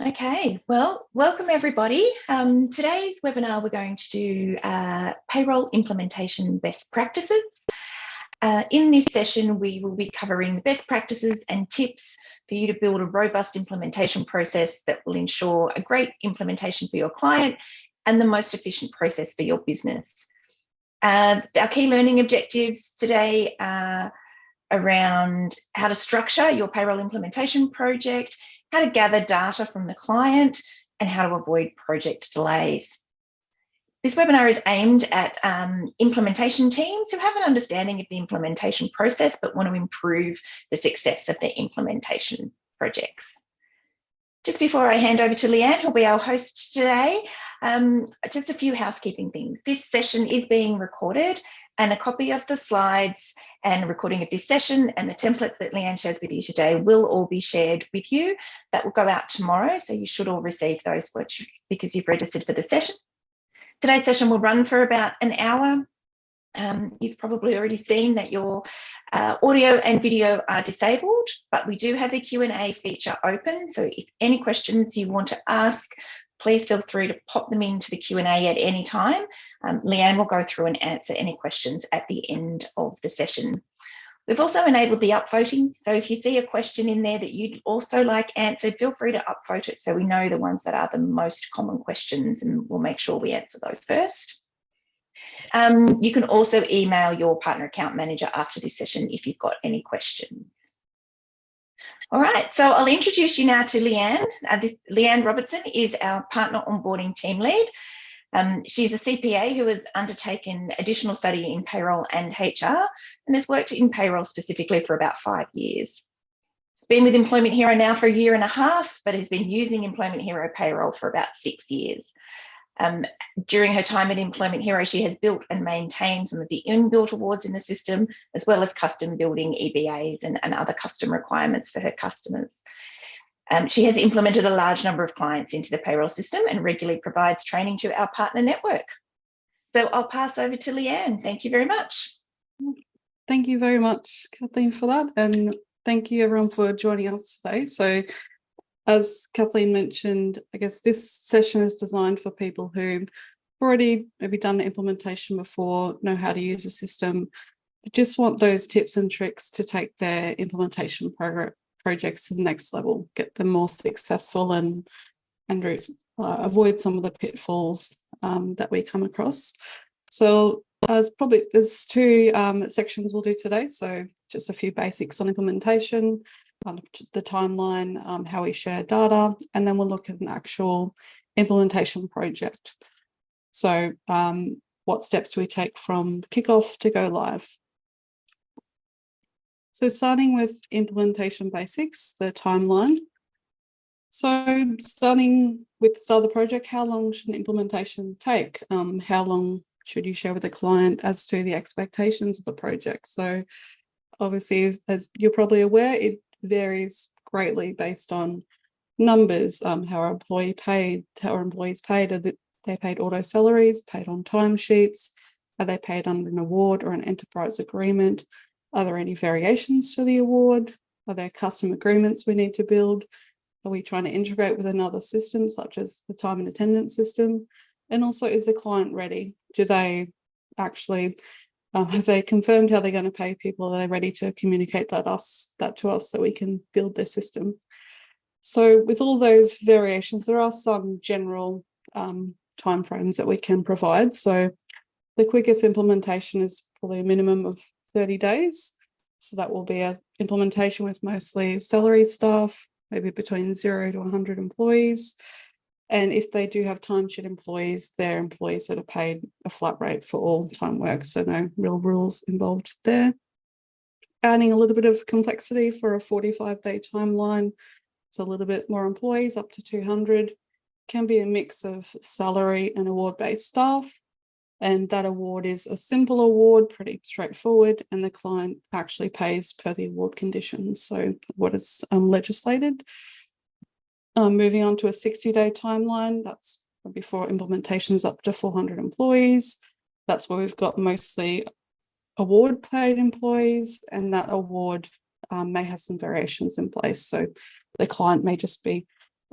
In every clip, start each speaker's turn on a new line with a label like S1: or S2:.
S1: Okay, well, welcome everybody. Today's webinar, we're going to do payroll implementation best practices. In this session, we will be covering the best practices and tips for you to build a robust implementation process that will ensure a great implementation for your client and the most efficient process for your business. Our key learning objectives today are around how to structure your payroll implementation project, how to gather data from the client, and how to avoid project delays. This webinar is aimed at implementation teams who have an understanding of the implementation process but want to improve the success of their implementation projects. Just before I hand over to Leanne, who'll be our host today, just a few housekeeping things. This session is being recorded, and a copy of the slides and a recording of this session and the templates that Leanne shares with you today will all be shared with you. That will go out tomorrow, so you should all receive those because you've registered for the session. Today's session will run for about an hour. You've probably already seen that your audio and video are disabled, but we do have the Q&A feature open. So if any questions you want to ask, please feel free to pop them into the Q&A at any time. Leanne will go through and answer any questions at the end of the session. We've also enabled the upvoting. So if you see a question in there that you'd also like answered, feel free to upvote it so we know the ones that are the most common questions, and we'll make sure we answer those first. You can also email your partner account manager after this session if you've got any questions. All right, so I'll introduce you now to Leanne. Leanne Robertson is our partner onboarding team lead. She's a CPA who has undertaken additional study in payroll and HR and has worked in payroll specifically for about 5 years. Been with Employment Hero now for 1.5 years, but has been using Employment Hero payroll for about 6 years. During her time at Employment Hero, she has built and maintained some of the inbuilt awards in the system, as well as custom building EBAs and other custom requirements for her customers. She has implemented a large number of clients into the payroll system and regularly provides training to our partner network. So I'll pass over to Leanne. Thank you very much.
S2: Thank you very much, Kathleen, for that. And thank you everyone for joining us today. So as Kathleen mentioned, I guess this session is designed for people who've already maybe done the implementation before, know how to use the system, but just want those tips and tricks to take their implementation projects to the next level, get them more successful and avoid some of the pitfalls that we come across. So there's two sections we'll do today. So just a few basics on implementation, the timeline, how we share data, and then we'll look at an actual implementation project. So what steps do we take from kickoff to go live? So starting with implementation basics, the timeline. So starting with the start of the project, how long should an implementation take? How long should you share with the client as to the expectations of the project? So obviously, as you're probably aware, it varies greatly based on numbers, how our employees paid, are they paid auto salaries, paid on timesheets, are they paid under an award or an enterprise agreement? Are there any variations to the award? Are there custom agreements we need to build? Are we trying to integrate with another system such as the time and attendance system? And also, is the client ready? Do they actually have they confirmed how they're going to pay people? Are they ready to communicate that to us so we can build their system? So with all those variations, there are some general timeframes that we can provide. So the quickest implementation is probably a minimum of 30 days. So that will be an implementation with mostly salary staff, maybe between 0 to 100 employees. And if they do have timesheet employees, they're employees that are paid a flat rate for all time work, so no real rules involved there. Adding a little bit of complexity for a 45-day timeline, so a little bit more employees, up to 200, can be a mix of salary and award-based staff. And that award is a simple award, pretty straightforward, and the client actually pays per the award conditions, so what is legislated. Moving on to a 60-day timeline, that's before implementations up to 400 employees. That's where we've got mostly award-paid employees, and that award may have some variations in place. So the client may just be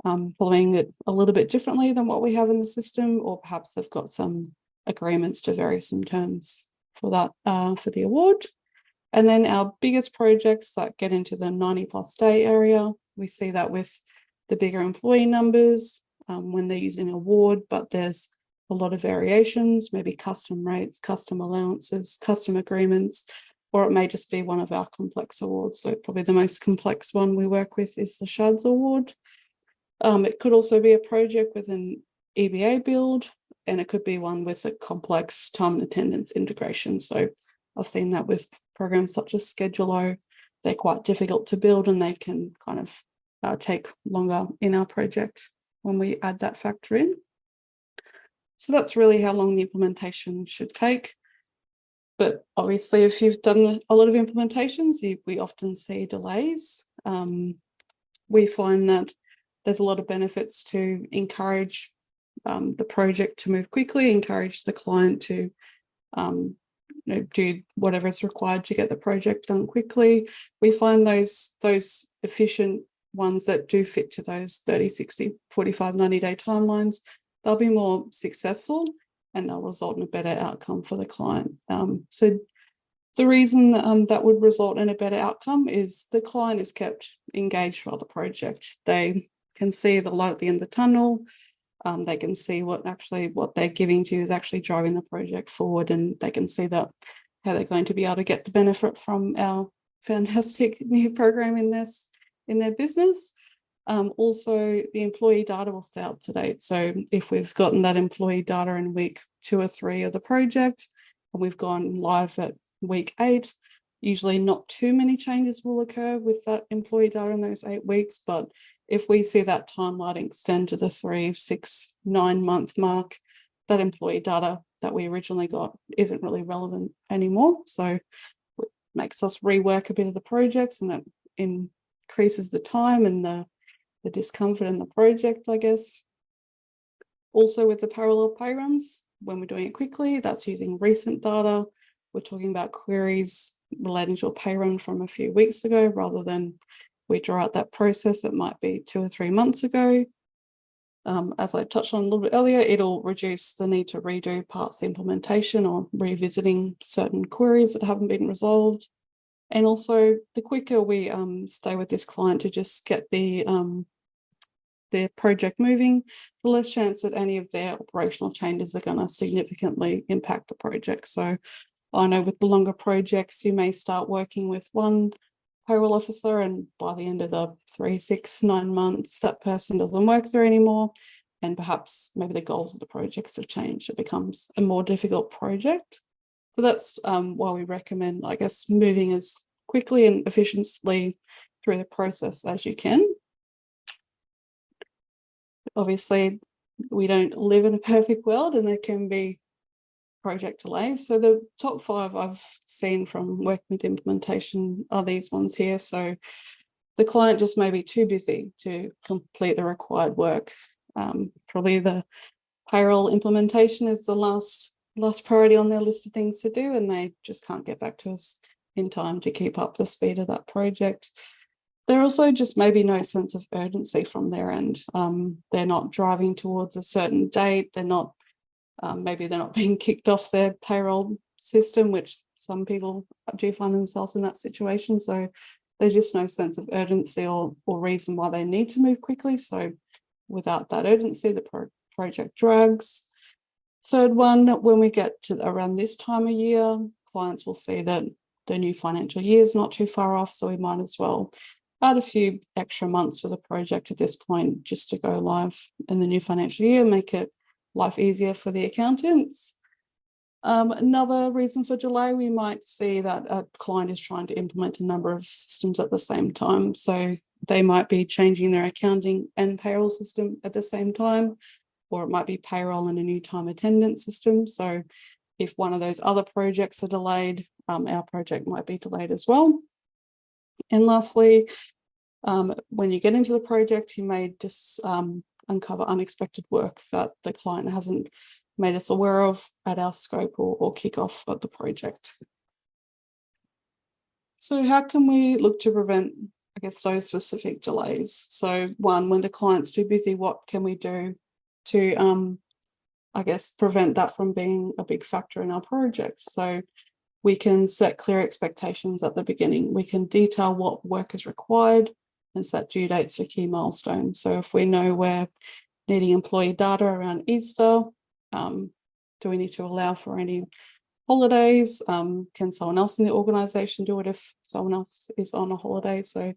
S2: following it a little bit differently than what we have in the system, or perhaps they've got some agreements to vary some terms for that, for the award. And then our biggest projects that get into the 90+ day area, we see that with the bigger employee numbers when they're using an award, but there's a lot of variations, maybe custom rates, custom allowances, custom agreements, or it may just be one of our complex awards. So probably the most complex one we work with is the SHADS award. It could also be a project with an EBA build, and it could be one with a complex time and attendance integration. So I've seen that with programs such as Schedulo. They're quite difficult to build, and they can kind of take longer in our project when we add that factor in. So that's really how long the implementation should take. But obviously, if you've done a lot of implementations, we often see delays. We find that there's a lot of benefits to encourage the project to move quickly, encourage the client to do whatever is required to get the project done quickly. We find those efficient ones that do fit to those 30, 60, 45, 90-day timelines, they'll be more successful and they'll result in a better outcome for the client. So the reason that would result in a better outcome is the client is kept engaged throughout the project. They can see the light at the end of the tunnel. They can see what they're giving to is actually driving the project forward, and they can see that how they're going to be able to get the benefit from our fantastic new program in their business. Also, the employee data will stay up to date. So if we've gotten that employee data in week 2 or 3 of the project, and we've gone live at week 8, usually not too many changes will occur with that employee data in those 8 weeks. But if we see that timeline extend to the 3, 6, 9 month mark, that employee data that we originally got isn't really relevant anymore. So it makes us rework a bit of the projects, and it increases the time and the discomfort in the project, I guess. Also with the parallel pay runs, when we're doing it quickly, that's using recent data. We're talking about queries relating to a pay run from a few weeks ago, rather than we draw out that process that might be 2 or 3 months ago. As I touched on a little bit earlier, it'll reduce the need to redo parts of implementation or revisiting certain queries that haven't been resolved. And also, the quicker we stay with this client to just get their project moving, the less chance that any of their operational changes are going to significantly impact the project. So I know with the longer projects, you may start working with one payroll officer, and by the end of the 3, 6, 9 months, that person doesn't work there anymore, and perhaps maybe the goals of the projects have changed. It becomes a more difficult project. So that's why we recommend, I guess, moving as quickly and efficiently through the process as you can. Obviously, we don't live in a perfect world, and there can be project delays. So the top 5 I've seen from working with implementation are these ones here. So the client just may be too busy to complete the required work. Probably the payroll implementation is the last priority on their list of things to do, and they just can't get back to us in time to keep up the speed of that project. There also just maybe no sense of urgency from their end. They're not driving towards a certain date. They're not maybe they're not being kicked off their payroll system, which some people do find themselves in that situation. So there's just no sense of urgency or reason why they need to move quickly. So without that urgency, the project drags. Third one, when we get to around this time of year, clients will see that the new financial year is not too far off, so we might as well add a few extra months to the project at this point just to go live in the new financial year, make it life easier for the accountants. Another reason for delay, we might see that a client is trying to implement a number of systems at the same time. So they might be changing their accounting and payroll system at the same time, or it might be payroll and a new time attendance system. So if one of those other projects are delayed, our project might be delayed as well. And lastly, when you get into the project, you may just uncover unexpected work that the client hasn't made us aware of at our scope or kick-off of the project. So how can we look to prevent I guess, those specific delays. So one, when the client's too busy, what can we do to, I guess, prevent that from being a big factor in our project? So we can set clear expectations at the beginning. We can detail what work is required and set due dates for key milestones. So if we know we're needing employee data around Easter, do we need to allow for any holidays? Can someone else in the organisation do it if someone else is on a holiday? So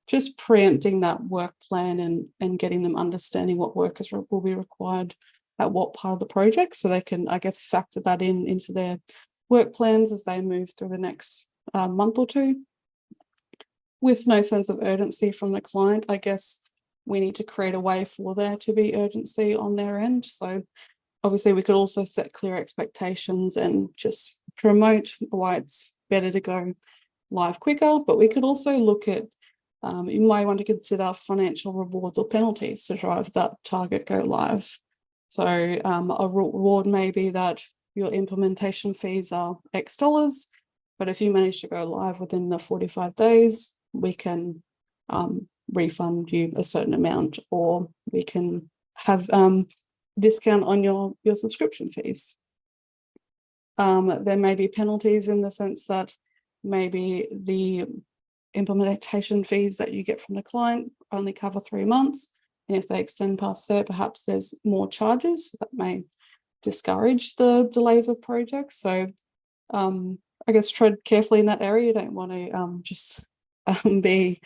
S2: just preempting that work plan and getting them understanding what work will be required at what part of the project, so they can, I guess, factor that into their work plans as they move through the next month or two. With no sense of urgency from the client, I guess we need to create a way for there to be urgency on their end. So obviously we could also set clear expectations and just promote why it's better to go live quicker, but we could also look at, you might want to consider financial rewards or penalties to drive that target go live. So a reward may be that your implementation fees are X dollars, but if you manage to go live within the 45 days, we can refund you a certain amount, or we can have discount on your subscription fees. There may be penalties in the sense that maybe the implementation fees that you get from the client only cover 3 months, and if they extend past there, perhaps there's more charges that may discourage the delays of projects. So I guess tread carefully in that area. You don't want to just be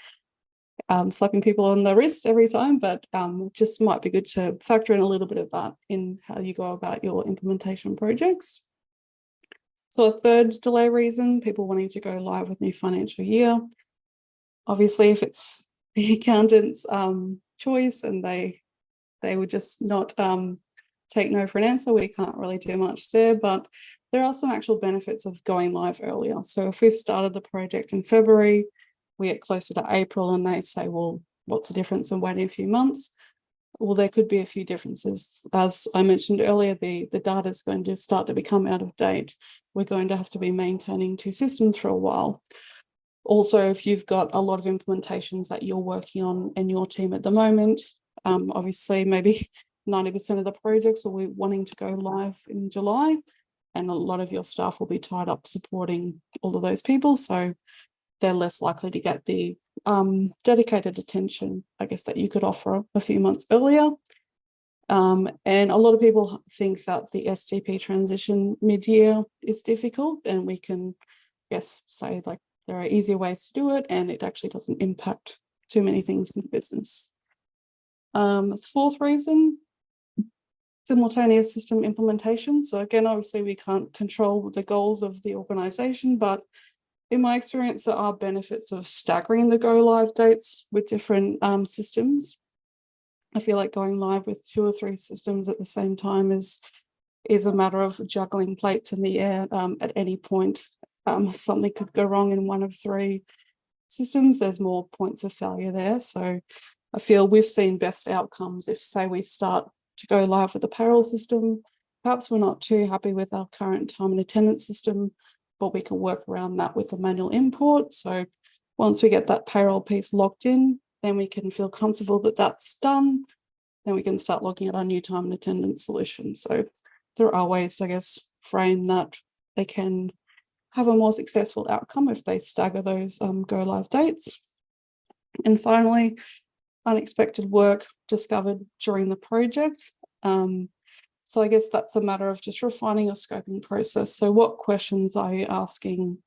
S2: slapping people on the wrist every time, but just might be good to factor in a little bit of that in how you go about your implementation projects. So a third delay reason, people wanting to go live with new financial year. Obviously, if it's the accountant's choice and they would just not take no for an answer, we can't really do much there, but there are some actual benefits of going live earlier. So if we've started the project in February, we get closer to April and they say, well, what's the difference in waiting a few months? Well, there could be a few differences. As I mentioned earlier, the data is going to start to become out of date. We're going to have to be maintaining 2 systems for a while. Also, if you've got a lot of implementations that you're working on in your team at the moment, obviously maybe 90% of the projects will be wanting to go live in July, and a lot of your staff will be tied up supporting all of those people. So they're less likely to get the dedicated attention, I guess, that you could offer a few months earlier. And a lot of people think that the STP transition mid-year is difficult, and we can, yes, say like there are easier ways to do it, and it actually doesn't impact too many things in the business. Fourth reason, simultaneous system implementation. So again, obviously we can't control the goals of the organisation, but in my experience, there are benefits of staggering the go live dates with different systems. I feel like going live with 2 or 3 systems at the same time is a matter of juggling plates in the air. At any point, something could go wrong in 1 of 3 systems. There's more points of failure there. So I feel we've seen best outcomes if, say, we start to go live with the payroll system. Perhaps we're not too happy with our current time and attendance system, but we can work around that with the manual import. So once we get that payroll piece locked in, then we can feel comfortable that that's done. Then we can start looking at our new time and attendance solution. So there are ways, I guess, frame that they can have a more successful outcome if they stagger those go live dates. And finally, unexpected work discovered during the project. So I guess that's a matter of just refining your scoping process. So what questions are you asking?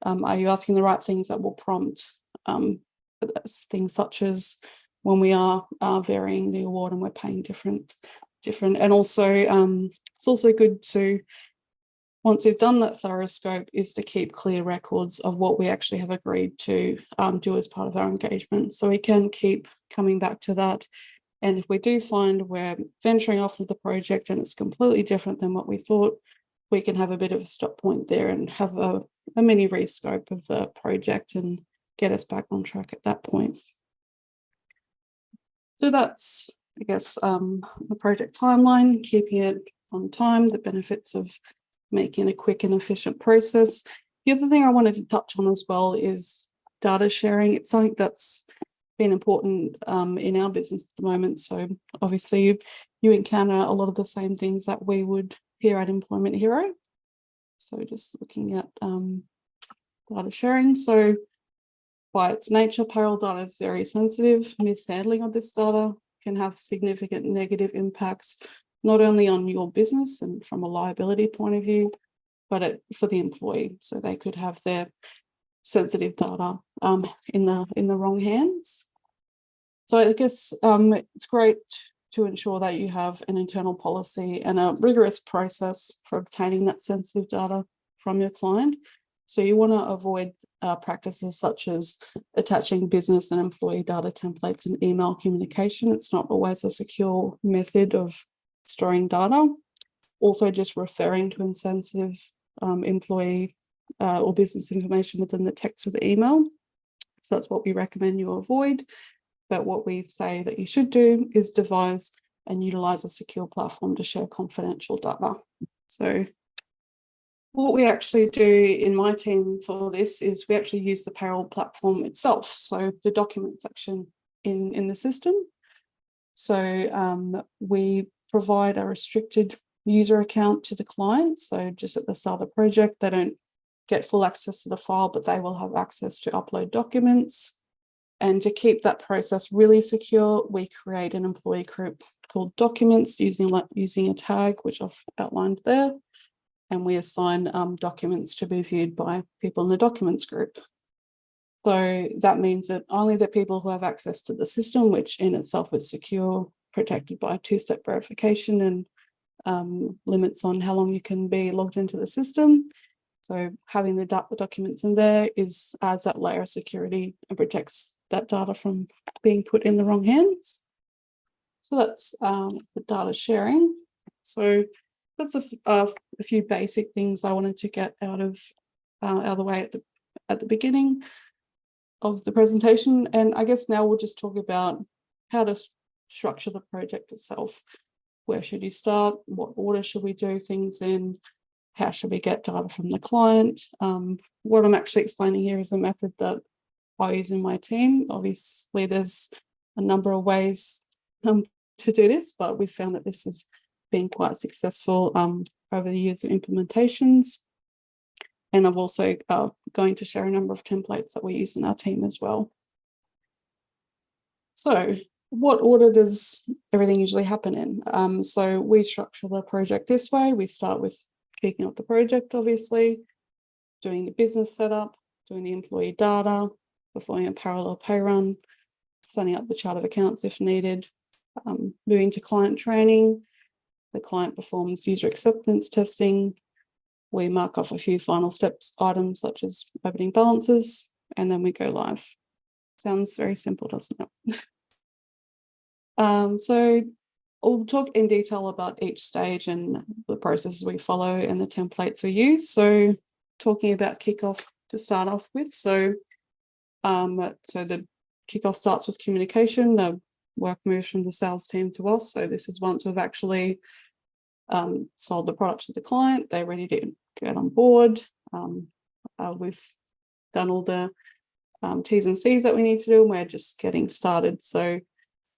S2: Are you asking the right things that will prompt things such as when we are varying the award and we're paying different, and also it's also good to, once you've done that thorough scope, is to keep clear records of what we actually have agreed to do as part of our engagement. So we can keep coming back to that. And if we do find we're venturing off with the project and it's completely different than what we thought, we can have a bit of a stop point there and have a mini rescope of the project and get us back on track at that point. So that's, I guess, the project timeline, keeping it on time, the benefits of making a quick and efficient process. The other thing I wanted to touch on as well is data sharing. It's something that's been important in our business at the moment. So obviously you encounter a lot of the same things that we would here at Employment Hero. So just looking at data sharing. So by its nature, payroll data is very sensitive. Mishandling of this data can have significant negative impacts, not only on your business and from a liability point of view, but for the employee. So they could have their sensitive data in the wrong hands. So I guess it's great to ensure that you have an internal policy and a rigorous process for obtaining that sensitive data from your client. So you want to avoid practices such as attaching business and employee data templates in email communication. It's not always a secure method of storing data. Also just referring to insensitive employee or business information within the text of the email. So that's what we recommend you avoid. But what we say that you should do is devise and utilize a secure platform to share confidential data. So what we actually do in my team for this is we actually use the payroll platform itself. So the document section in the system. So we provide a restricted user account to the client. So just at the start of the project, they don't get full access to the file, but they will have access to upload documents. And to keep that process really secure, we create an employee group called documents using a tag, which I've outlined there. And we assign documents to be viewed by people in the documents group. So that means that only the people who have access to the system, which in itself is secure, protected by two-step verification and limits on how long you can be logged into the system. So having the documents in there adds that layer of security and protects that data from being put in the wrong hands. So that's the data sharing. So that's a few basic things I wanted to get out of the way at the beginning of the presentation. And I guess now we'll just talk about how to structure the project itself. Where should you start? What order should we do things in? How should we get data from the client? What I'm actually explaining here is a method that I use in my team. Obviously, there's a number of ways to do this, but we've found that this has been quite successful over the years of implementations. And I'm also going to share a number of templates that we use in our team as well. So what order does everything usually happen in? So we structure the project this way. We start with kicking off the project, obviously, doing the business setup, doing the employee data, performing a parallel pay run, setting up the chart of accounts if needed, moving to client training. The client performs user acceptance testing. We mark off a few final steps items such as opening balances, and then we go live. Sounds very simple, doesn't it? So I'll talk in detail about each stage and the processes we follow and the templates we use. So talking about kickoff to start off with. So the kickoff starts with communication. The work moves from the sales team to us. So this is once we've actually sold the product to the client, they're ready to get on board. We've done all the T's and C's that we need to do, and we're just getting started. So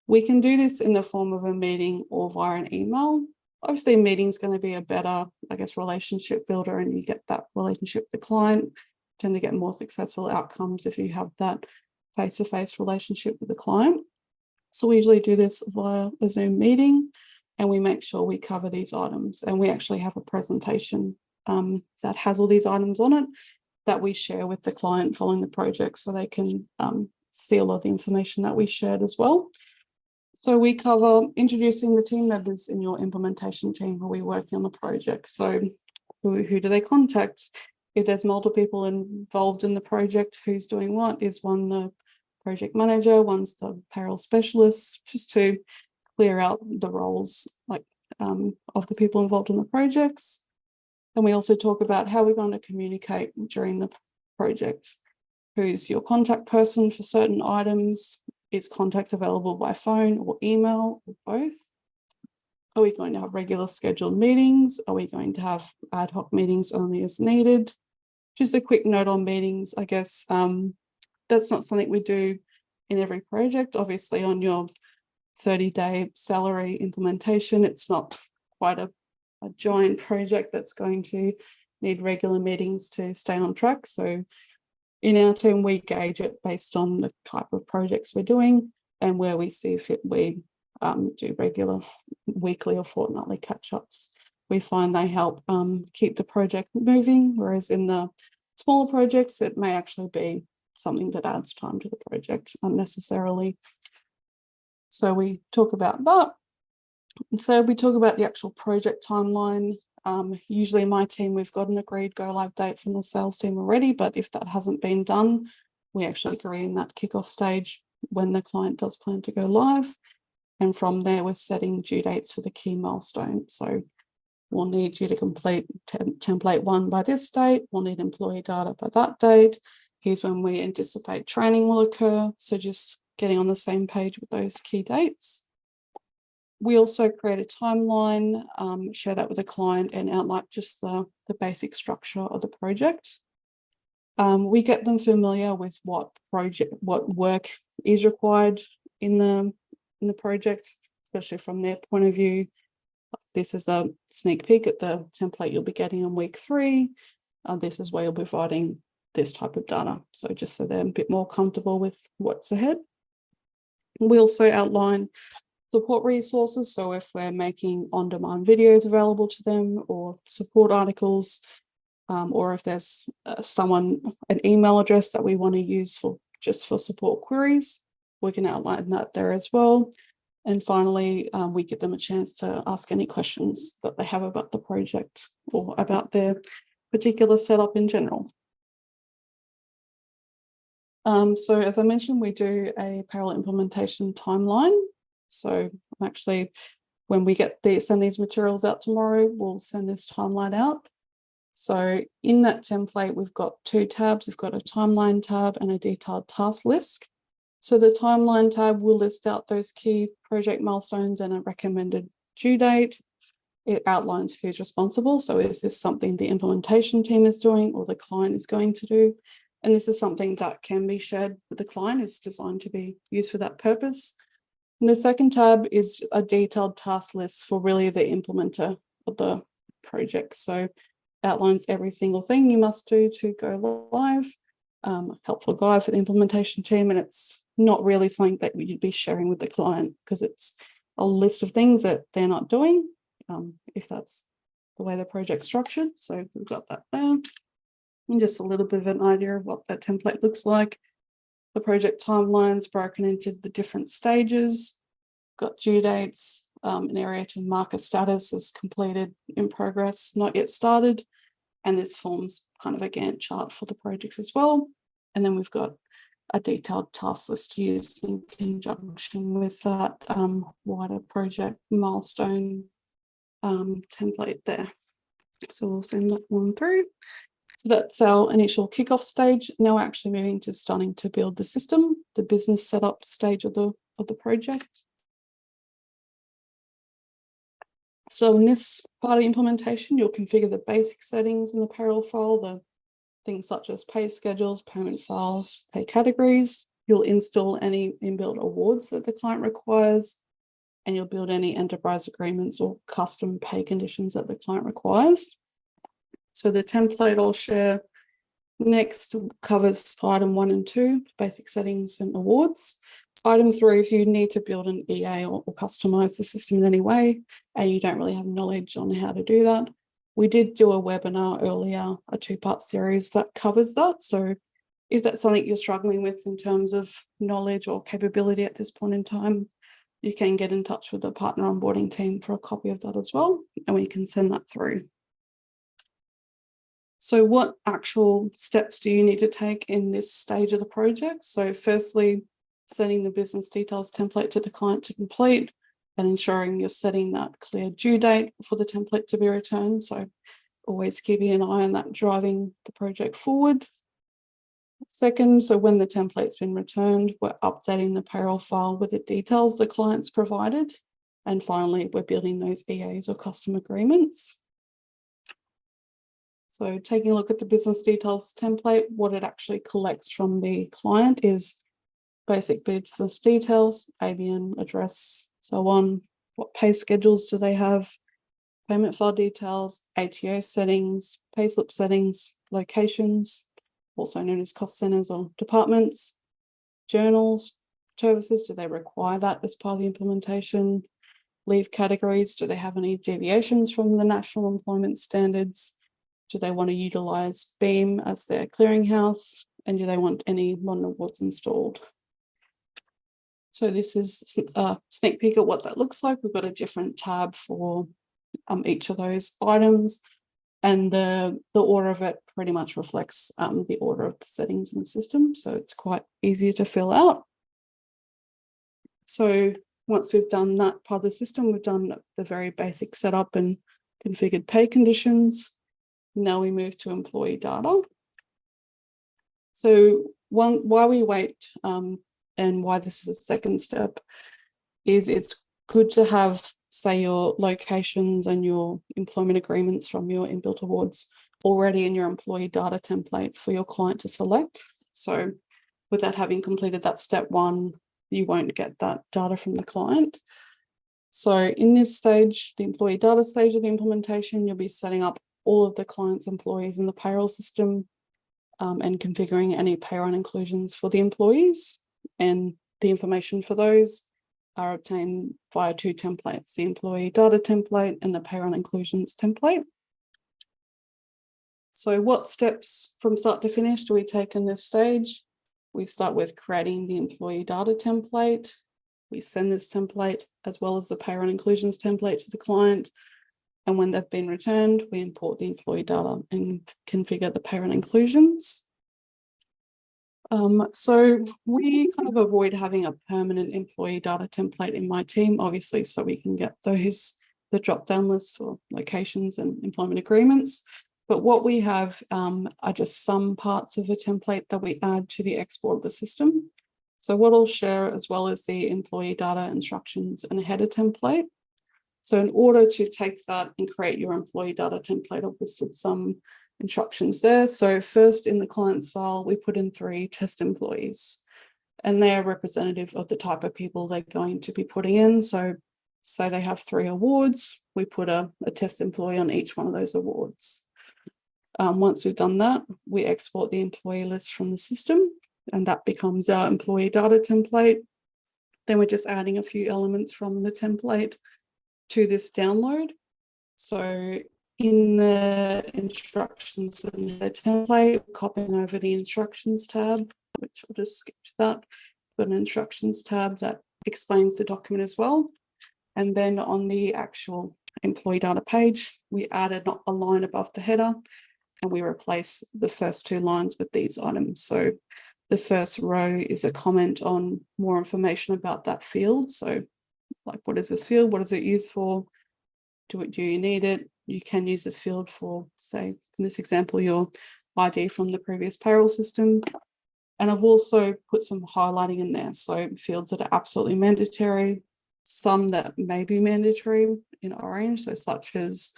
S2: we can do this in the form of a meeting or via an email. Obviously, a meeting is going to be a better, relationship builder, and you get that relationship with the client. Tend to get more successful outcomes if you have that face-to-face relationship with the client. So we usually do this via a Zoom meeting, and we make sure we cover these items. And we actually have a presentation that has all these items on it that we share with the client following the project, so they can see a lot of the information that we shared as well. So we cover introducing the team members in your implementation team who are working on the project. So who do they contact? If there's multiple people involved in the project, who's doing what? Is one the project manager, one's the payroll specialist, just to clear out the roles of the people involved in the projects. And we also talk about how we're going to communicate during the project. Who's your contact person for certain items? Is contact available by phone or email or both? Are we going to have regular scheduled meetings? Are we going to have ad hoc meetings only as needed? Just a quick note on meetings, I guess. that's not something we do in every project. Obviously, on your 30-day salary implementation, it's not quite a giant project that's going to need regular meetings to stay on track. So in our team, we gauge it based on the type of projects we're doing and where we see fit. We do regular weekly or fortnightly catch-ups. We find they help keep the project moving, whereas in the smaller projects, it may actually be something that adds time to the project unnecessarily. So we talk about that. And so we talk about the actual project timeline. Usually in my team, we've got an agreed go live date from the sales team already, but if that hasn't been done, we actually agree in that kickoff stage when the client does plan to go live. And from there, we're setting due dates for the key milestones. So we'll need you to complete template 1 by this date. We'll need employee data by that date. Here's when we anticipate training will occur. So just getting on the same page with those key dates. We also create a timeline, share that with the client and outline just the basic structure of the project. We get them familiar with what work is required in the project, especially from their point of view. This is a sneak peek at the template you'll be getting on week 3. This is where you'll be providing this type of data. So just so they're a bit more comfortable with what's ahead. We also outline support resources. So if we're making on-demand videos available to them or support articles, or if there's an email address that we want to use for support queries, we can outline that there as well. And finally, we give them a chance to ask any questions that they have about the project or about their particular setup in general. So as I mentioned, we do a Payroll implementation timeline. So actually, when we send these materials out tomorrow, we'll send this timeline out. So in that template, we've got 2 tabs. We've got a timeline tab and a detailed task list. So the timeline tab will list out those key project milestones and a recommended due date. It outlines who's responsible. So is this something the implementation team is doing or the client is going to do? And this is something that can be shared with the client. It's designed to be used for that purpose. And the second tab is a detailed task list for really the implementer of the project. So outlines every single thing you must do to go live. Helpful guide for the implementation team, and it's not really something that you'd be sharing with the client because it's a list of things that they're not doing, if that's the way the project's structured. So we've got that there. And just a little bit of an idea of what that template looks like. The project timeline's broken into the different stages, got due dates, an area to mark a status as completed, in progress, not yet started. And this forms kind of a Gantt chart for the project as well. And then we've got a detailed task list used in conjunction with that wider project milestone template there. So we'll send that one through. So that's our initial kickoff stage. Now we're actually moving to starting to build the system, the business setup stage of the project. So in this part of the implementation, you'll configure the basic settings in the payroll file, the things such as pay schedules, payment files, pay categories. You'll install any inbuilt awards that the client requires, and you'll build any enterprise agreements or custom pay conditions that the client requires. So the template I'll share next covers item 1 and 2, basic settings and awards. Item 3, if you need to build an EA or customize the system in any way, and you don't really have knowledge on how to do that, we did do a webinar earlier, a 2-part series that covers that. So if that's something you're struggling with in terms of knowledge or capability at this point in time, you can get in touch with the partner onboarding team for a copy of that as well, and we can send that through. So what actual steps do you need to take in this stage of the project? So firstly, sending the business details template to the client to complete and ensuring you're setting that clear due date for the template to be returned. So always keeping an eye on that driving the project forward. Second, so when the template's been returned, we're updating the payroll file with the details the client's provided. And finally, we're building those EAs or custom agreements. So taking a look at the business details template, what it actually collects from the client is basic business details, ABN address, so on, what pay schedules do they have, payment file details, ATO settings, payslip settings, locations, also known as cost centers or departments, journals, services, do they require that as part of the implementation, leave categories, do they have any deviations from the national employment standards, do they want to utilize Beam as their clearinghouse, and do they want any modern awards installed? So this is a sneak peek at what that looks like. We've got a different tab for each of those items, and the order of it pretty much reflects the order of the settings in the system. So it's quite easy to fill out. So once we've done that part of the system, we've done the very basic setup and configured pay conditions. Now we move to employee data. So why we wait and why this is a second step is it's good to have, say, your locations and your employment agreements from your inbuilt awards already in your employee data template for your client to select. So without having completed that step one, you won't get that data from the client. So in this stage, the employee data stage of the implementation, you'll be setting up all of the client's employees in the payroll system and configuring any payroll inclusions for the employees. And the information for those are obtained via two templates, the employee data template and the payroll inclusions template. So what steps from start to finish do we take in this stage? We start with creating the employee data template. We send this template as well as the payroll inclusions template to the client. And when they've been returned, we import the employee data and configure the payroll inclusions. So we kind of avoid having a permanent employee data template in my team, obviously, so we can get the drop-down lists for locations and employment agreements. But what we have are just some parts of the template that we add to the export of the system. So what I'll share as well as the employee data instructions and a header template. So in order to take that and create your employee data template, I've listed some instructions there. So first in the client's file, we put in 3 test employees, and they are representative of the type of people they're going to be putting in. So say they have 3 awards, we put a test employee on each one of those awards. Once we've done that, we export the employee list from the system, and that becomes our employee data template. Then we're just adding a few elements from the template to this download. So in the instructions and the template, copying over the instructions tab, which I'll just skip to that. Got an instructions tab that explains the document as well. And then on the actual employee data page, we added a line above the header, and we replace the first 2 lines with these items. So the first row is a comment on more information about that field. So like, what is this field? What is it used for? Do you need it? You can use this field for, say, in this example, your ID from the previous payroll system. And I've also put some highlighting in there. So fields that are absolutely mandatory, some that may be mandatory in orange. So such as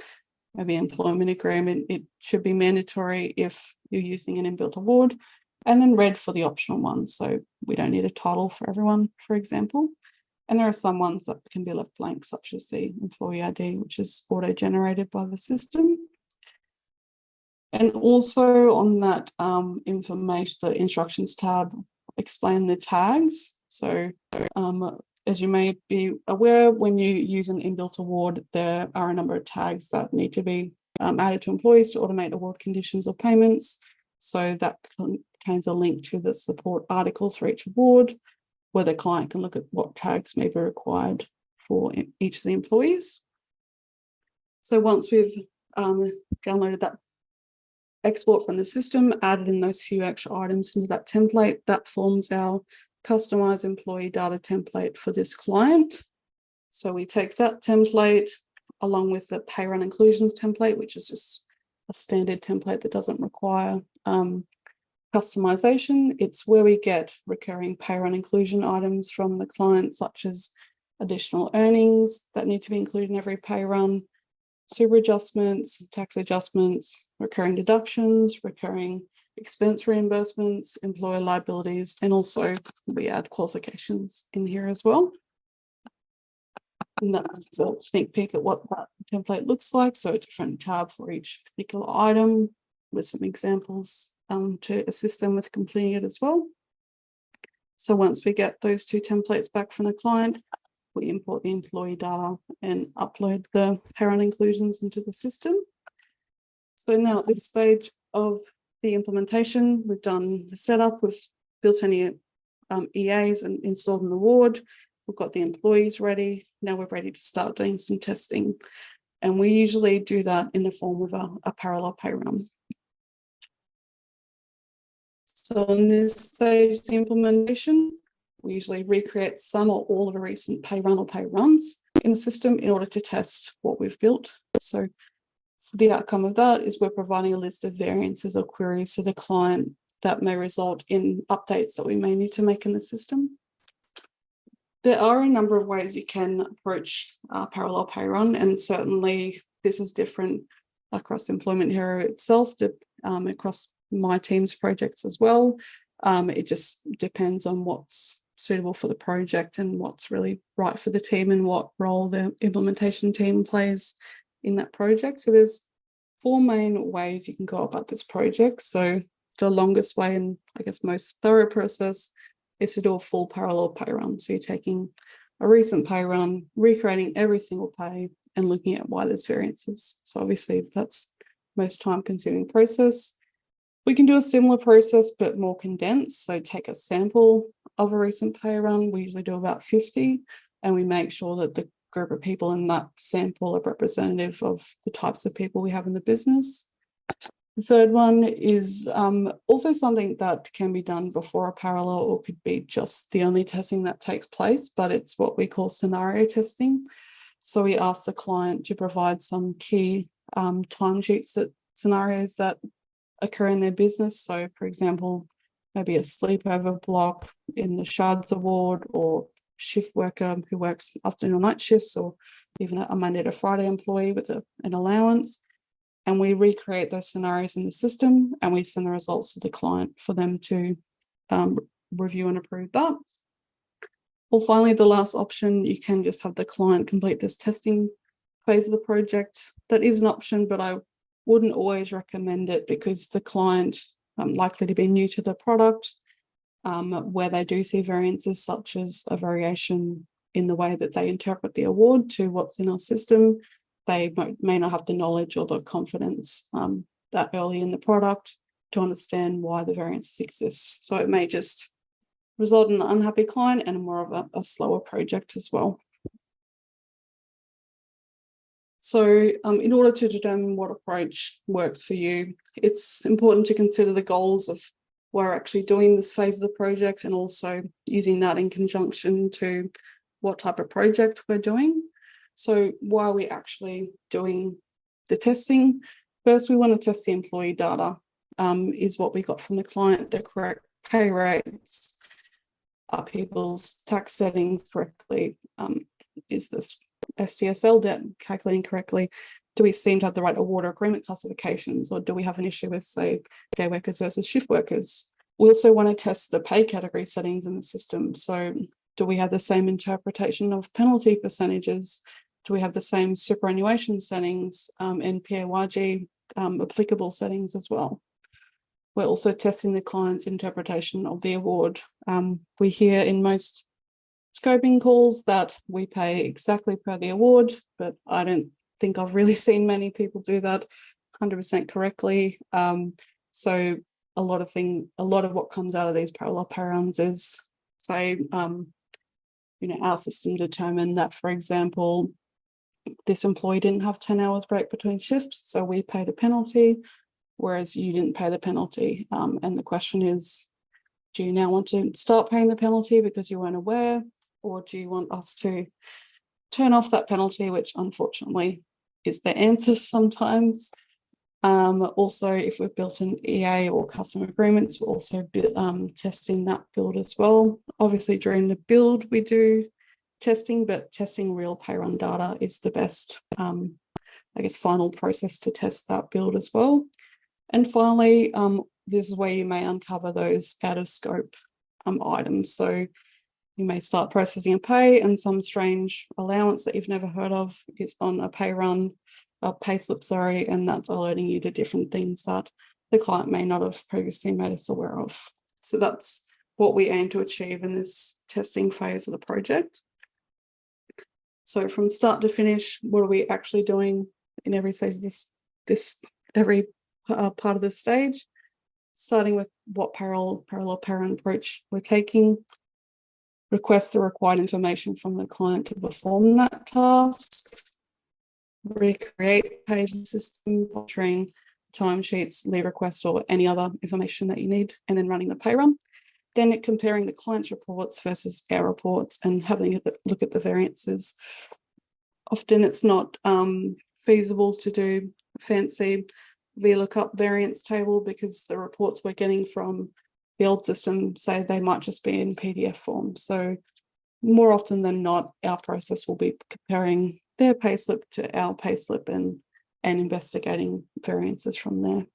S2: maybe employment agreement, it should be mandatory if you're using an inbuilt award, and then red for the optional ones. So we don't need a title for everyone, for example. And there are some ones that can be left blank, such as the employee ID, which is auto-generated by the system. And also on that information, the instructions tab, explain the tags. So as you may be aware, when you use an inbuilt award, there are a number of tags that need to be added to employees to automate award conditions or payments. So that contains a link to the support articles for each award, where the client can look at what tags may be required for each of the employees. So once we've downloaded that export from the system, added in those few extra items into that template, that forms our customized employee data template for this client. So we take that template along with the payroll inclusions template, which is just a standard template that doesn't require customization. It's where we get recurring payroll inclusion items from the client, such as additional earnings that need to be included in every pay run, super adjustments, tax adjustments, recurring deductions, recurring expense reimbursements, employer liabilities, and also we add qualifications in here as well. And that's a sneak peek at what that template looks like. So a different tab for each particular item with some examples to assist them with completing it as well. So once we get those two templates back from the client, we import the employee data and upload the parent inclusions into the system. So now at this stage of the implementation, we've done the setup, we've built any EAs and installed an award. We've got the employees ready. Now we're ready to start doing some testing. And we usually do that in the form of a parallel pay run. So in this stage, the implementation, we usually recreate some or all of the recent pay run or pay runs in the system in order to test what we've built. So the outcome of that is we're providing a list of variances or queries to the client that may result in updates that we may need to make in the system. There are a number of ways you can approach parallel pay run, and certainly this is different across Employment Hero itself, across my team's projects as well. It just depends on what's suitable for the project and what's really right for the team and what role the implementation team plays in that project. So there's 4 main ways you can go about this project. So the longest way and I guess most thorough process is to do a full parallel pay run. So you're taking a recent pay run, recreating every single pay and looking at why there's variances. So obviously that's most time-consuming process. We can do a similar process, but more condensed. So take a sample of a recent pay run. We usually do about 50, and we make sure that the group of people in that sample are representative of the types of people we have in the business. The third one is also something that can be done before a parallel or could be just the only testing that takes place, but it's what we call scenario testing. So we ask the client to provide some key timesheets that scenarios that occur in their business. So for example, maybe a sleepover block in the Shards Award, or shift worker who works afternoon or night shifts, or even a Monday to Friday employee with an allowance. And we recreate those scenarios in the system and we send the results to the client for them to review and approve that. Or finally, the last option, you can just have the client complete this testing phase of the project. That is an option, but I wouldn't always recommend it because the client likely to be new to the product, where they do see variances such as a variation in the way that they interpret the award to what's in our system. They may not have the knowledge or the confidence that early in the product to understand why the variances exist. So it may just result in an unhappy client and more of a slower project as well. So in order to determine what approach works for you, it's important to consider the goals of why we're actually doing this phase of the project, and also using that in conjunction to what type of project we're doing. So why are we actually doing the testing? First, we want to test the employee data. Is what we got from the client the correct pay rates? Are people's tax settings correctly? Is this SDSL debt calculating correctly? Do we seem to have the right award or agreement classifications, or do we have an issue with, say, day workers versus shift workers? We also want to test the pay category settings in the system. So do we have the same interpretation of penalty percentages? Do we have the same superannuation settings and PAYG applicable settings as well? We're also testing the client's interpretation of the award. We hear in most scoping calls that we pay exactly per the award, but I don't think I've really seen many people do that 100% correctly. So a lot of what comes out of these parallel pay runs is, say, our system determined that, for example, this employee didn't have 10 hours break between shifts, so we paid a penalty, whereas you didn't pay the penalty. And the question is, do you now want to start paying the penalty because you weren't aware, or do you want us to turn off that penalty, which unfortunately is the answer sometimes. Also, if we've built an EA or customer agreements, we're also testing that build as well. Obviously, during the build, we do testing, but testing real pay run data is the best, final process to test that build as well. And finally, this is where you may uncover those out of scope items. So you may start processing a pay and some strange allowance that you've never heard of is on a pay run, a pay slip, sorry, and that's alerting you to different things that the client may not have previously made us aware of. So that's what we aim to achieve in this testing phase of the project. So from start to finish, what are we actually doing in every stage of every part of this stage? Starting with what parallel parent approach we're taking, request the required information from the client to perform that task, recreate pay system, capturing timesheets, leave requests, or any other information that you need, and then running the pay run. Then comparing the client's reports versus our reports and having a look at the variances. Often it's not feasible to do fancy VLOOKUP variance table because the reports we're getting from the old system say they might just be in PDF form. So more often than not, our process will be comparing their payslip to our payslip and investigating variances from there.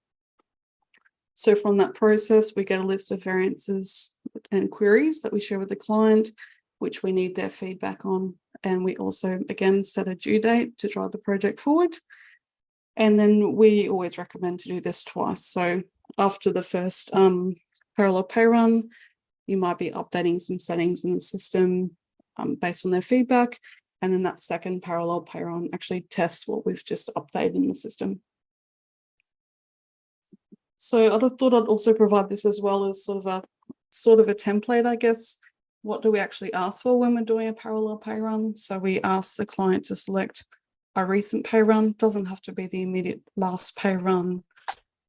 S2: So from that process, we get a list of variances and queries that we share with the client, which we need their feedback on. And we also, again, set a due date to drive the project forward. And then we always recommend to do this twice. So after the first parallel pay run, you might be updating some settings in the system based on their feedback. And then that second parallel pay run actually tests what we've just updated in the system. So I thought I'd also provide this as well as sort of a template, I guess. What do we actually ask for when we're doing a parallel pay run? So we ask the client to select a recent pay run. Doesn't have to be the immediate last pay run.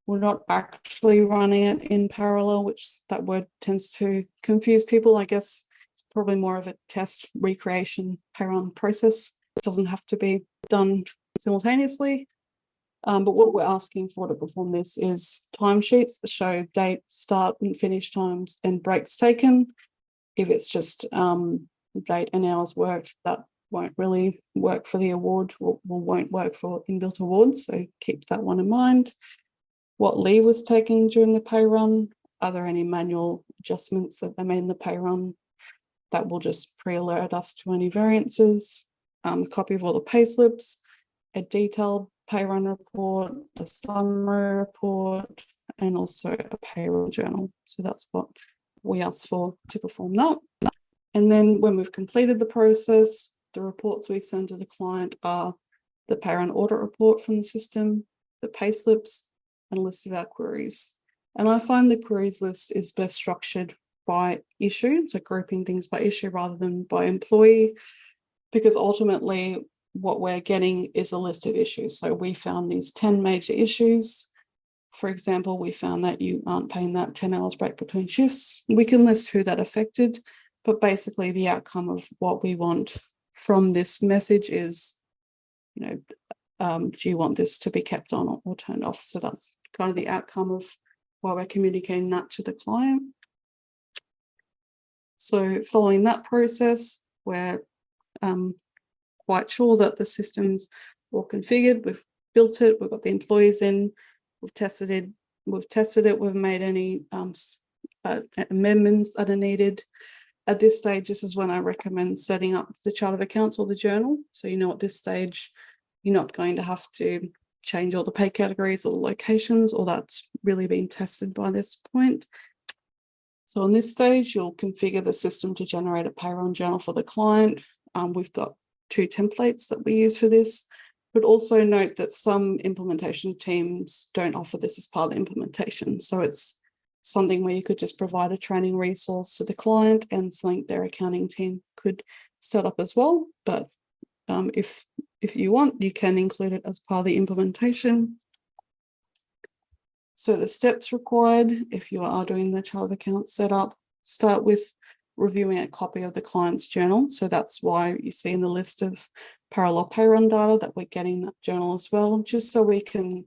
S2: We're not actually running it in parallel, which that word tends to confuse people. I guess it's probably more of a test recreation pay run process. It doesn't have to be done simultaneously. But what we're asking for to perform this is timesheets that show date, start and finish times and breaks taken. If it's just date and hours worked, that won't really work for the award or won't work for inbuilt awards. So keep that one in mind. What leave was taken during the pay run? Are there any manual adjustments that they made in the pay run? That will just pre-alert us to any variances. A copy of all the pay slips, a detailed pay run report, a summary report, and also a payroll journal. So that's what we ask for to perform that. And then when we've completed the process, the reports we send to the client are the pay run audit report from the system, the pay slips, and a list of our queries. And I find the queries list is best structured by issue, so grouping things by issue rather than by employee, because ultimately what we're getting is a list of issues. So we found these 10 major issues. For example, we found that you aren't paying that 10 hours break between shifts. We can list who that affected, but basically the outcome of what we want from this message is, do you want this to be kept on or turned off? So that's kind of the outcome of why we're communicating that to the client. So following that process, we're quite sure that the system's all configured. We've built it, we've got the employees in, we've tested it, we've made any amendments that are needed. At this stage, this is when I recommend setting up the chart of accounts or the journal. So at this stage, you're not going to have to change all the pay categories or the locations, or that's really been tested by this point. So on this stage, you'll configure the system to generate a payroll journal for the client. We've got 2 templates that we use for this, but also note that some implementation teams don't offer this as part of the implementation. So it's something where you could just provide a training resource to the client and something their accounting team could set up as well. But if you want, you can include it as part of the implementation. So the steps required, if you are doing the chart of accounts setup, start with reviewing a copy of the client's journal. So that's why you see in the list of parallel pay run data that we're getting that journal as well, just so we can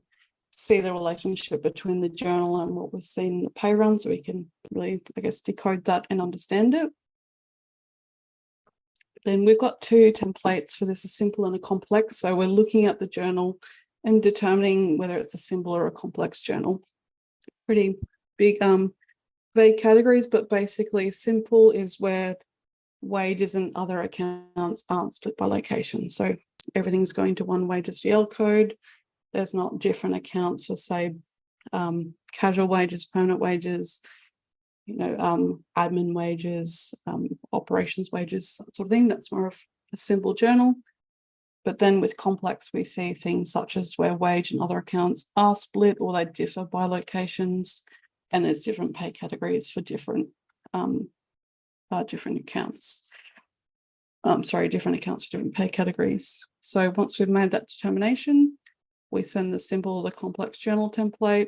S2: see the relationship between the journal and what we've seen in the pay run, so we can really, decode that and understand it. Then we've got 2 templates for this, a simple and a complex. So we're looking at the journal and determining whether it's a simple or a complex journal. Pretty big vague categories, but basically simple is where wages and other accounts aren't split by location. So everything's going to one wages GL code. There's not different accounts for, say, casual wages, permanent wages, admin wages, operations wages, that sort of thing. That's more of a simple journal. But then with complex, we see things such as where wage and other accounts are split or they differ by locations, and there's different pay categories for different accounts. Different accounts for different pay categories. So once we've made that determination, we send the simple or the complex journal template.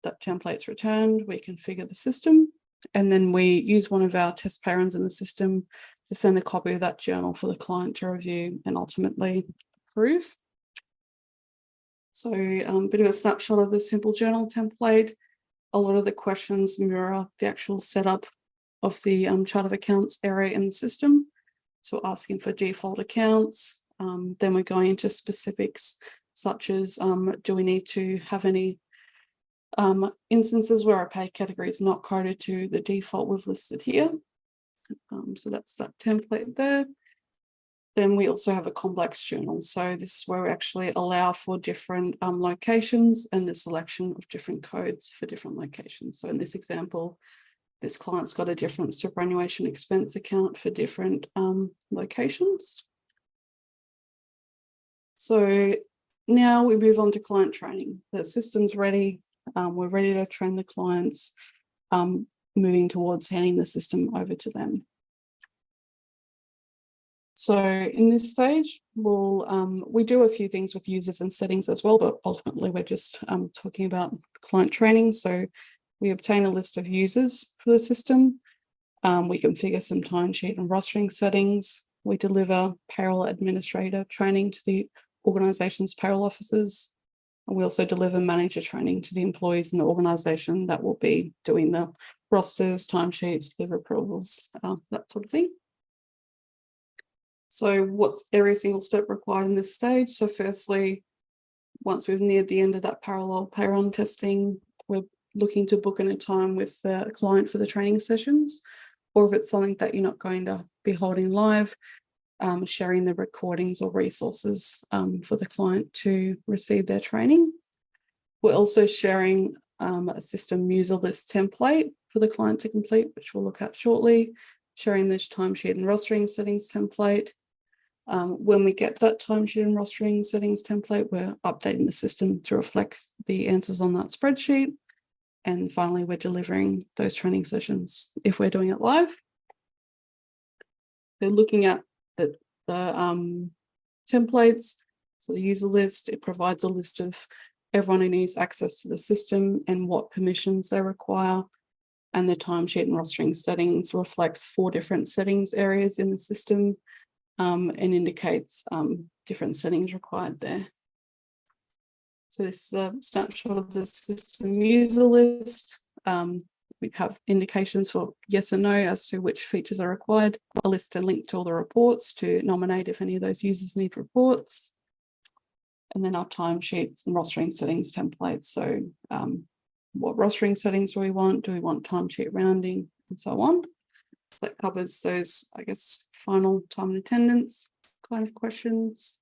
S2: That template's returned, we configure the system, and then we use one of our test pay runs in the system to send a copy of that journal for the client to review and ultimately approve. So a bit of a snapshot of the simple journal template. A lot of the questions mirror the actual setup of the chart of accounts area in the system. So asking for default accounts. Then we're going into specifics such as do we need to have any instances where our pay category is not coded to the default we've listed here. So that's that template there. Then we also have a complex journal. So this is where we actually allow for different locations and the selection of different codes for different locations. So in this example, this client's got a different superannuation expense account for different locations. So now we move on to client training. The system's ready. We're ready to train the clients, moving towards handing the system over to them. So in this stage, we do a few things with users and settings as well, but ultimately we're just talking about client training. So we obtain a list of users for the system. We configure some timesheet and rostering settings. We deliver payroll administrator training to the organisation's payroll officers. And we also deliver manager training to the employees in the organisation that will be doing the rosters, timesheets, live approvals, that sort of thing. So what's every single step required in this stage? So firstly, once we've neared the end of that parallel pay run testing, we're looking to book in a time with the client for the training sessions, or if it's something that you're not going to be holding live, sharing the recordings or resources for the client to receive their training. We're also sharing a system user list template for the client to complete, which we'll look at shortly, sharing this timesheet and rostering settings template. When we get that timesheet and rostering settings template, we're updating the system to reflect the answers on that spreadsheet. And finally, we're delivering those training sessions if we're doing it live. They're looking at the templates. So the user list, it provides a list of everyone who needs access to the system and what permissions they require. And the timesheet and rostering settings reflects 4 different settings areas in the system and indicates different settings required there. So this is a snapshot of the system user list. We have indications for yes and no as to which features are required, a list and link to all the reports to nominate if any of those users need reports, and then our timesheets and rostering settings templates. So what rostering settings do we want? Do we want timesheet rounding and so on? So that covers those, I guess, final time and attendance kind of questions.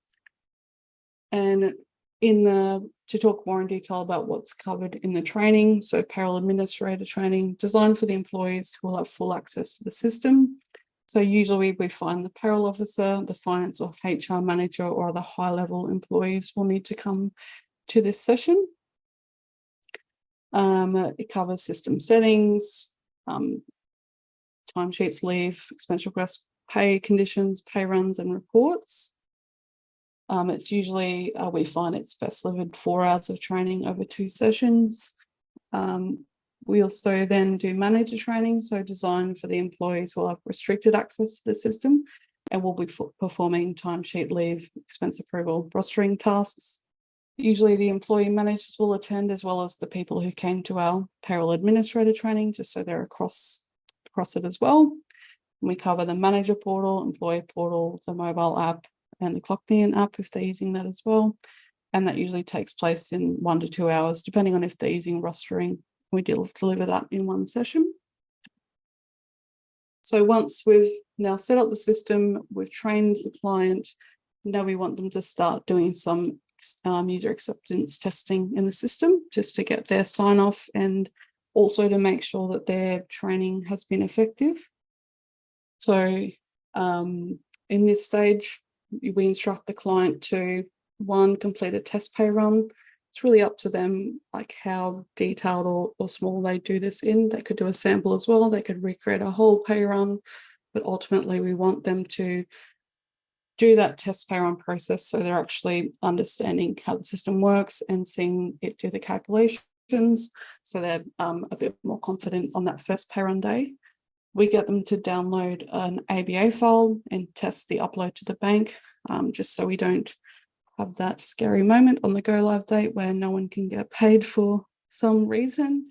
S2: And to talk more in detail about what's covered in the training, so payroll administrator training designed for the employees who will have full access to the system. So usually we find the payroll officer, the finance or HR manager, or other high-level employees will need to come to this session. It covers system settings, timesheets, leave, expense requests, pay conditions, pay runs, and reports. It's usually, we find it's best delivered 4 hours of training over 2 sessions. We also then do manager training, so designed for the employees who will have restricted access to the system and will be performing timesheet, leave, expense approval, rostering tasks. Usually the employee managers will attend, as well as the people who came to our payroll administrator training, just so they're across it as well. And we cover the manager portal, employee portal, the mobile app, and the ClockMeIn app if they're using that as well. And that usually takes place in 1 to 2 hours, depending on if they're using rostering. We deliver that in one session. So once we've now set up the system, we've trained the client, now we want them to start doing some user acceptance testing in the system, just to get their sign off and also to make sure that their training has been effective. So in this stage, we instruct the client to, one, complete a test pay run. It's really up to them, like how detailed or small they do this in. They could do a sample as well. They could recreate a whole pay run, but ultimately we want them to do that test pay run process so they're actually understanding how the system works and seeing it do the calculations, so they're a bit more confident on that first pay run day. We get them to download an ABA file and test the upload to the bank, just so we don't have that scary moment on the go live date where no one can get paid for some reason.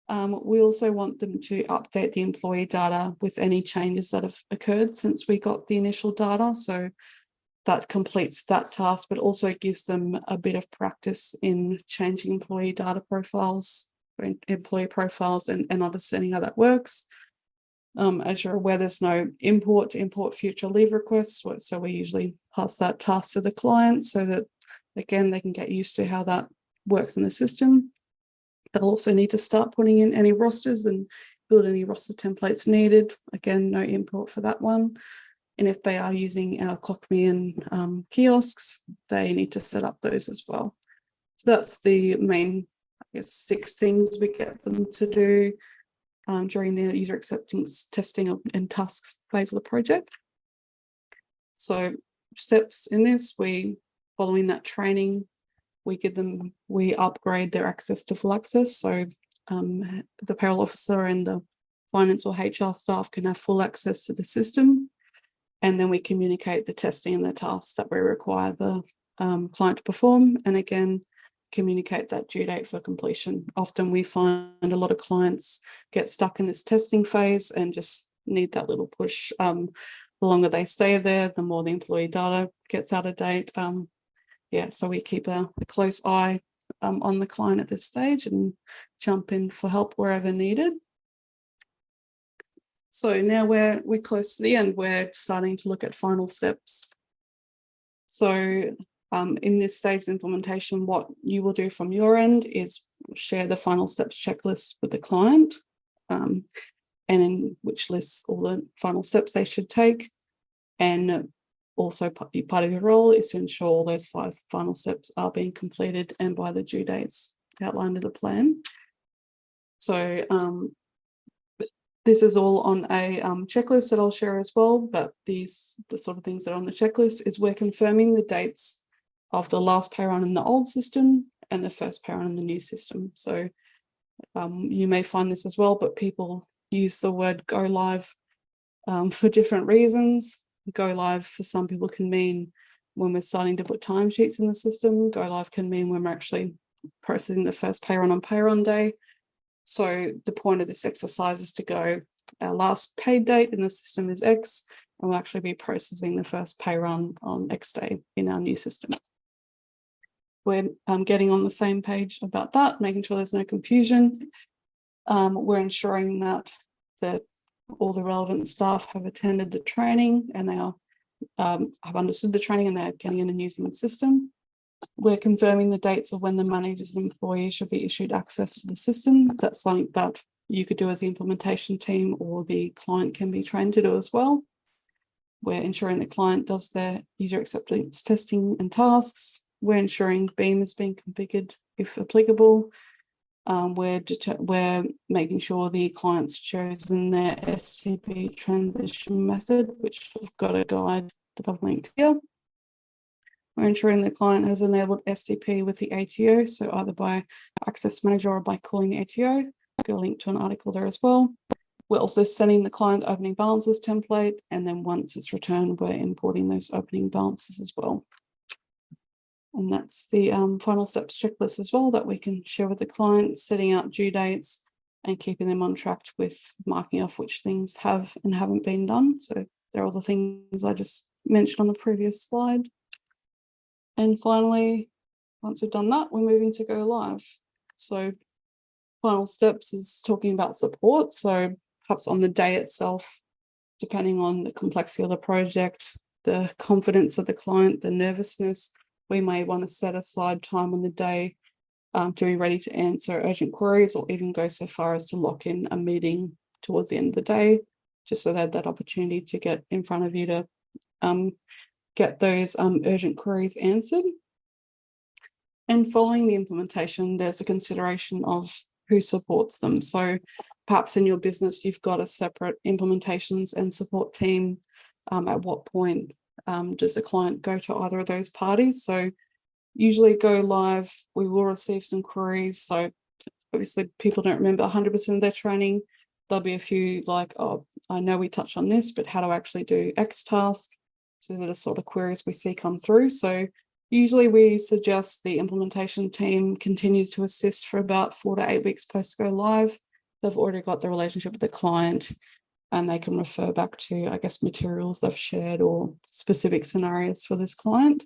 S2: We also want them to update the employee data with any changes that have occurred since we got the initial data. So that completes that task, but also gives them a bit of practice in changing employee data profiles, employee profiles, and understanding how that works. As you're aware, there's no import to import future leave requests, so we usually pass that task to the client so that, again, they can get used to how that works in the system. They'll also need to start putting in any rosters and build any roster templates needed. Again, no import for that one. And if they are using our ClockMe and kiosks, they need to set up those as well. So that's the main, I guess, 6 things we get them to do during the user acceptance testing and tasks phase of the project. So steps in this, following that training, we upgrade their access to full access. So the payroll officer and the finance or HR staff can have full access to the system. And then we communicate the testing and the tasks that we require the client to perform. And again, communicate that due date for completion. Often we find a lot of clients get stuck in this testing phase and just need that little push. The longer they stay there, the more the employee data gets out of date. So we keep a close eye on the client at this stage and jump in for help wherever needed. So now we're close to the end. We're starting to look at final steps. So in this stage of implementation, what you will do from your end is share the final steps checklist with the client, and in which lists all the final steps they should take. And also part of your role is to ensure all those 5 final steps are being completed and by the due dates outlined in the plan. So this is all on a checklist that I'll share as well, but the sort of things that are on the checklist is we're confirming the dates of the last pay run in the old system and the first pay run in the new system. So you may find this as well, but people use the word go live for different reasons. Go live for some people can mean when we're starting to put timesheets in the system. Go live can mean when we're actually processing the first pay run on pay run day. So the point of this exercise is to go, our last paid date in the system is X, and we'll actually be processing the first pay run on X day in our new system. We're getting on the same page about that, making sure there's no confusion. We're ensuring that all the relevant staff have attended the training and they have understood the training and they're getting in and using the system. We're confirming the dates of when the managers and employees should be issued access to the system. That's something that you could do as the implementation team, or the client can be trained to do as well. We're ensuring the client does their user acceptance testing and tasks. We're ensuring Beam is being configured if applicable. We're making sure the client's chosen their STP transition method, which I've got a guide that I've linked here. We're ensuring the client has enabled STP with the ATO, so either by Access Manager or by calling the ATO. I've got a link to an article there as well. We're also sending the client opening balances template, and then once it's returned, we're importing those opening balances as well. And that's the final steps checklist as well that we can share with the client, setting out due dates and keeping them on track with marking off which things have and haven't been done. So they're all the things I just mentioned on the previous slide. And finally, Once we've done that, we're moving to go live. So final steps is talking about support. So perhaps on the day itself, depending on the complexity of the project, the confidence of the client, the nervousness, we may want to set aside time on the day to be ready to answer urgent queries, or even go so far as to lock in a meeting towards the end of the day, just so they have that opportunity to get in front of you to get those urgent queries answered. And following the implementation, there's a consideration of who supports them. So perhaps in your business, you've got a separate implementations and support team. At what point does the client go to either of those parties? So usually go live, we will receive some queries. So obviously people don't remember 100% of their training. There'll be a few like, oh, I know we touched on this, but how do I actually do X task? So they're the sort of queries we see come through. So usually we suggest the implementation team continues to assist for about 4 to 8 weeks post go live. They've already got the relationship with the client, and they can refer back to, I guess, materials they've shared or specific scenarios for this client.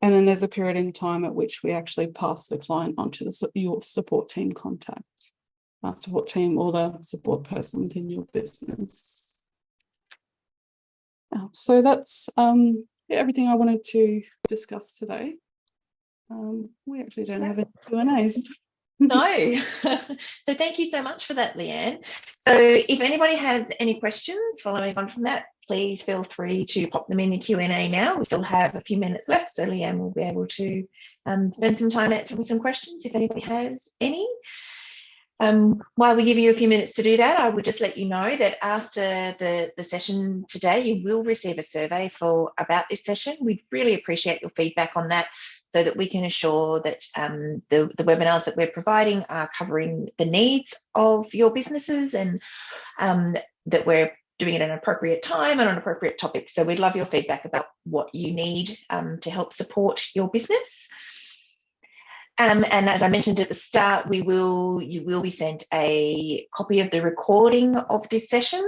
S2: And then there's a period in time at which we actually pass the client onto your support team contact, support team or the support person within your business. So that's everything I wanted to discuss today. We actually don't have any Q&As.
S1: No. So thank you so much for that, Leanne. So if anybody has any questions following on from that, please feel free to pop them in the Q&A now. We still have a few minutes left, so Leanne will be able to spend some time answering some questions if anybody has any. While we give you a few minutes to do that, I would just let you know that after the session today, you will receive a survey about this session. We'd really appreciate your feedback on that, so that we can assure that the webinars that we're providing are covering the needs of your businesses, and that we're doing it at an appropriate time and on appropriate topics. So we'd love your feedback about what you need to help support your business. And as I mentioned at the start, you will be sent a copy of the recording of this session,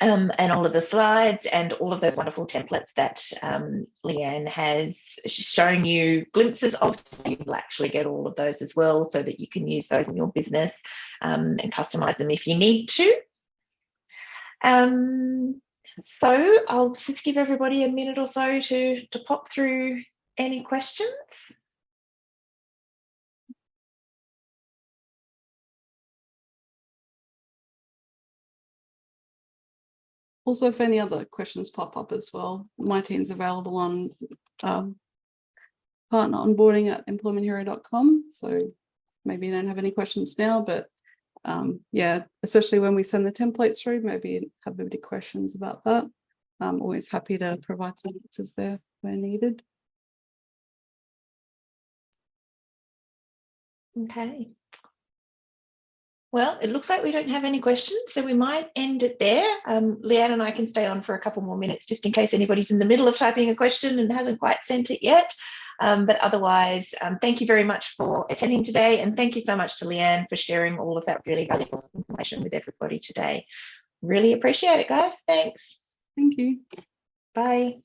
S1: and all of the slides and all of those wonderful templates that Leanne has shown you glimpses of. So you will actually get all of those as well, so that you can use those in your business and customize them if you need to. So I'll just give everybody a minute or so to pop through any questions.
S2: Also, if any other questions pop up as well, my team's available on partner onboarding at employmenthero.com. So maybe you don't have any questions now, but yeah, especially when we send the templates through, maybe have any questions about that. I'm always happy to provide some answers there where needed.
S1: Okay. Well, it looks like we don't have any questions, so we might end it there. Leanne and I can stay on for a couple more minutes just in case anybody's in the middle of typing a question and hasn't quite sent it yet. But otherwise, thank you very much for attending today, and thank you so much to Leanne for sharing all of that really valuable information with everybody today. Really appreciate it, guys. Thanks.
S2: Thank you.
S1: Bye.